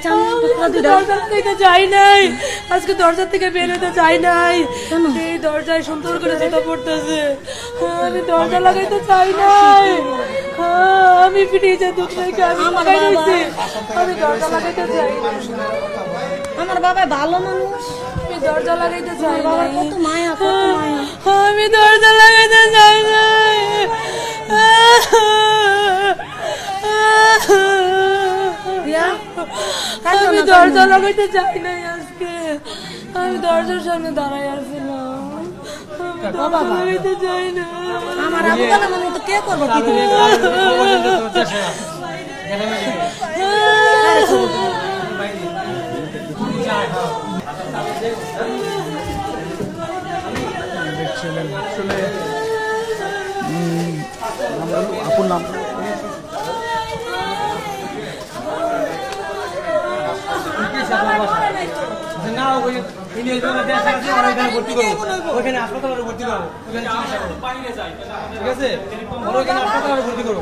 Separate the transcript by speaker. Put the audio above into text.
Speaker 1: দরজা লাগাইতে যাই নাই, আজকে দরজা থেকে বের হতে যাই নাই, এই দরজায় সুন্দর করে জুতা পড়তেছে। আমি দরজা লাগাইতে চাই নাই, আমি ফ্রিজে দুধ রেখে আমি লাগাই দিয়েছি, আমি দরজা লাগাইতে চাই না।
Speaker 2: আমার বাবা ভালো মানুষ,
Speaker 1: আমি দরজা লাগাইতে চাই না,
Speaker 2: কত মায়া,
Speaker 1: আমি দরজা লাগাইতে চাই না, আমি দরজা লাগাইতে চাই নাই আজকে, আমি দরজার সামনে দাঁড়াই আসছিলাম, আমি দরজা লাগাইতে চাই না।
Speaker 2: আমার আবু তালা মানে তো কে করবো
Speaker 3: আপুর নাম
Speaker 4: না ভর্তি করবো, ওইখানে হাসপাতালে ভর্তি করবো, ঠিক আছে, ওইখানে হাসপাতালে ভর্তি করবো।